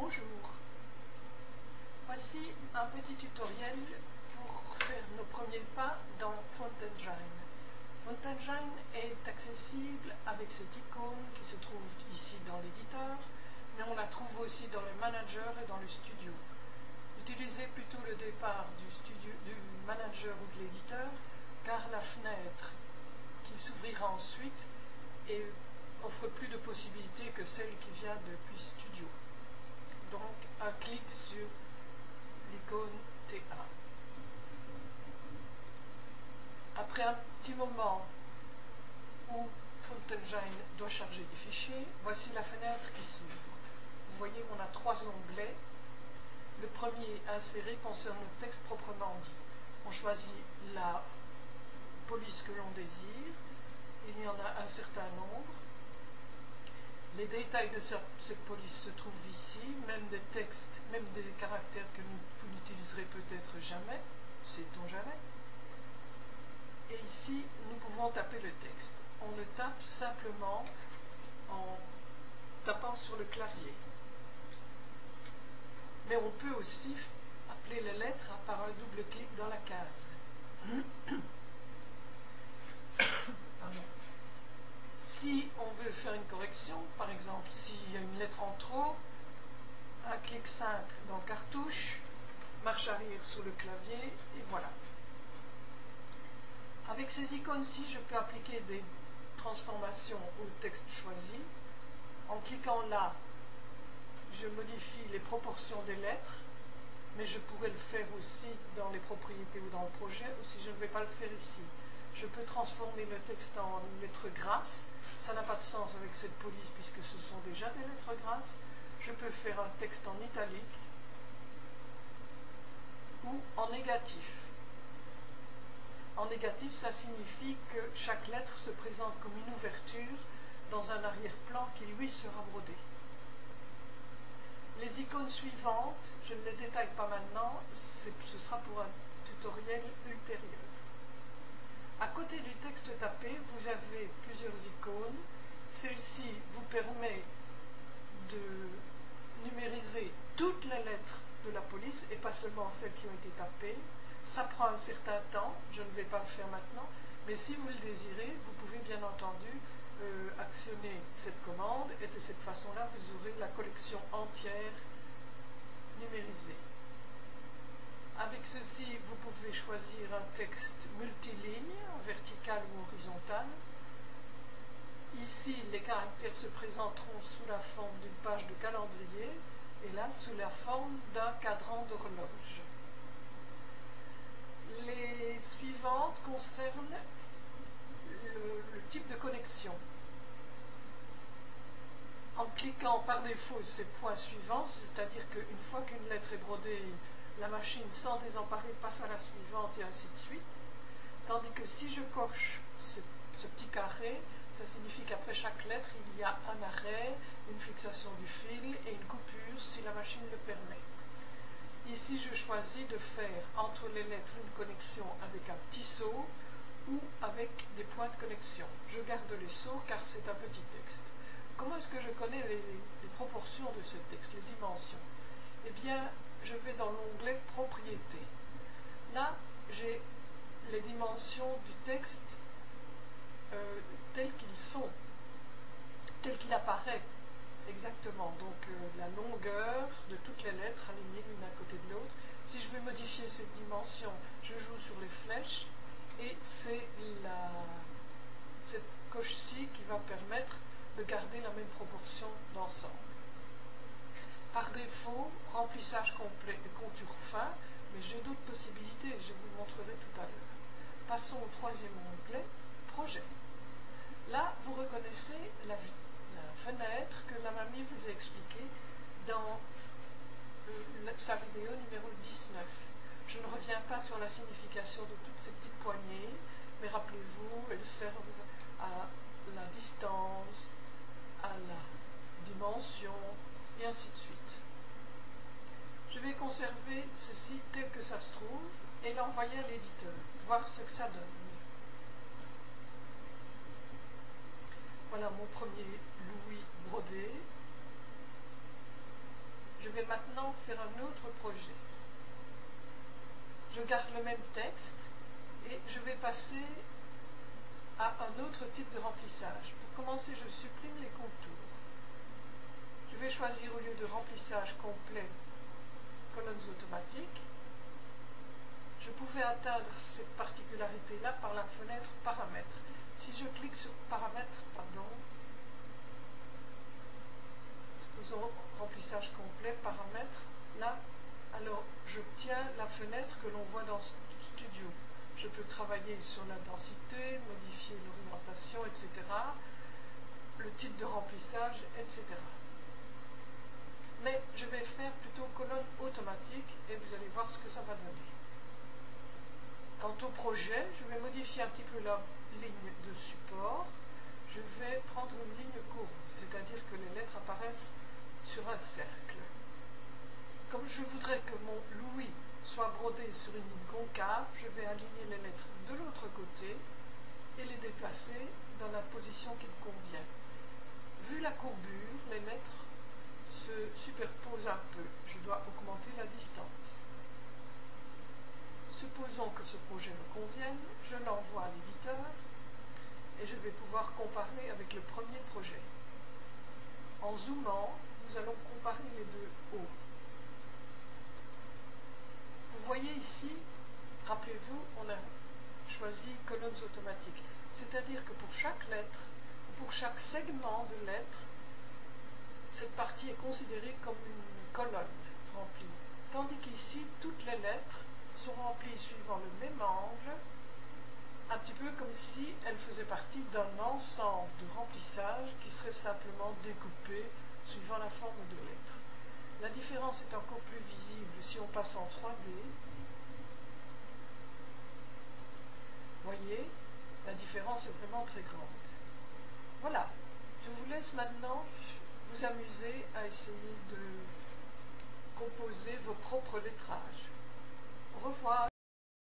Bonjour, voici un petit tutoriel pour faire nos premiers pas dans Fountainshine. Fountainshine est accessible avec cette icône qui se trouve ici dans l'éditeur, mais on la trouve aussi dans le manager et dans le studio. Utilisez plutôt le départ du manager ou de l'éditeur, car la fenêtre qui s'ouvrira ensuite offre plus de possibilités que celle qui vient depuis Studio. Donc, un clic sur l'icône TA. Après un petit moment où Fountainshine doit charger des fichiers, voici la fenêtre qui s'ouvre. Vous voyez, on a trois onglets. Le premier, insérer, concerne le texte proprement dit. On choisit la police que l'on désire. Il y en a un certain nombre. Les détails de cette police se trouvent ici, même des textes, même des caractères que vous n'utiliserez peut-être jamais, sait-on jamais. Et ici, nous pouvons taper le texte. On le tape simplement en tapant sur le clavier. Mais on peut aussi appeler les lettres par un double clic dans la case. Pardon. Si on veut faire une correction, par exemple, s'il y a une lettre en trop, un clic simple dans cartouche, marche arrière sur le clavier, et voilà. Avec ces icônes-ci, je peux appliquer des transformations au texte choisi. En cliquant là, je modifie les proportions des lettres, mais je pourrais le faire aussi dans les propriétés ou dans le projet, ou si je ne vais pas le faire ici. Je peux transformer le texte en lettres grasses. Ça n'a pas de sens avec cette police puisque ce sont déjà des lettres grasses. Je peux faire un texte en italique ou en négatif. En négatif, ça signifie que chaque lettre se présente comme une ouverture dans un arrière-plan qui lui sera brodé. Les icônes suivantes, je ne les détaille pas maintenant, ce sera pour un tutoriel ultérieur. À côté du texte tapé, vous avez plusieurs icônes. Celle-ci vous permet de numériser toutes les lettres de la police et pas seulement celles qui ont été tapées. Ça prend un certain temps, je ne vais pas le faire maintenant, mais si vous le désirez, vous pouvez bien entendu actionner cette commande et de cette façon-là, vous aurez la collection entière numérisée. Avec ceci, vous pouvez choisir un texte multiligne, vertical ou horizontal. Ici, les caractères se présenteront sous la forme d'une page de calendrier et là, sous la forme d'un cadran d'horloge. Les suivantes concernent le type de connexion. En cliquant par défaut ces points suivants, c'est-à-dire qu'une fois qu'une lettre est brodée, la machine, sans désemparer, passe à la suivante et ainsi de suite. Tandis que si je coche ce petit carré, ça signifie qu'après chaque lettre, il y a un arrêt, une fixation du fil et une coupure si la machine le permet. Ici, je choisis de faire entre les lettres une connexion avec un petit saut ou avec des points de connexion. Je garde les sauts car c'est un petit texte. Comment est-ce que je connais les proportions de ce texte, les dimensions? Eh bien, je vais dans l'onglet Propriétés. Là, j'ai les dimensions du texte tels qu'ils sont, tels qu'il apparaît exactement. Donc, la longueur de toutes les lettres alignées l'une à côté de l'autre. Si je veux modifier cette dimension, je joue sur les flèches et c'est cette coche-ci qui va permettre de garder la même proportion d'ensemble. Par défaut, remplissage complet et contour fin, mais j'ai d'autres possibilités et je vous le montrerai tout à l'heure. Passons au troisième onglet, Projet. Là, vous reconnaissez la fenêtre que la mamie vous a expliquée dans sa vidéo numéro 19. Je ne reviens pas sur la signification de toutes ces petites poignées, mais rappelez-vous, elles servent à la distance, à la dimension, et ainsi de suite. Je vais conserver ceci tel que ça se trouve et l'envoyer à l'éditeur, voir ce que ça donne. Voilà mon premier Louis brodé. Je vais maintenant faire un autre projet. Je garde le même texte et je vais passer à un autre type de remplissage. Pour commencer, je supprime les contours. Je vais choisir au lieu de remplissage complet, colonnes automatiques. Je pouvais atteindre cette particularité-là par la fenêtre paramètres. Si je clique sur paramètres, supposons remplissage complet, paramètres, là, alors j'obtiens la fenêtre que l'on voit dans Studio. Je peux travailler sur la densité, modifier l'orientation, etc., le type de remplissage, etc. Mais je vais faire plutôt colonne automatique et vous allez voir ce que ça va donner. Quant au projet, je vais modifier un petit peu la ligne de support. Je vais prendre une ligne courbe, c'est-à-dire que les lettres apparaissent sur un cercle. Comme je voudrais que mon Louis soit brodé sur une ligne concave, je vais aligner les lettres de l'autre côté et les déplacer dans la position qui me convient. Vu la courbure, les lettres se superposent un peu. Je dois augmenter la distance. Supposons que ce projet me convienne, je l'envoie à l'éditeur et je vais pouvoir comparer avec le premier projet. En zoomant, nous allons comparer les deux hauts. Vous voyez ici, rappelez-vous, on a choisi colonnes automatiques. C'est-à-dire que pour chaque lettre, pour chaque segment de lettre, cette partie est considérée comme une colonne remplie. Tandis qu'ici, toutes les lettres sont remplies suivant le même angle, un petit peu comme si elles faisaient partie d'un ensemble de remplissage qui serait simplement découpé suivant la forme de lettres. La différence est encore plus visible si on passe en 3D. Voyez, la différence est vraiment très grande. Voilà, je vous laisse maintenant vous amuser à essayer de composer vos propres lettrages. Au revoir.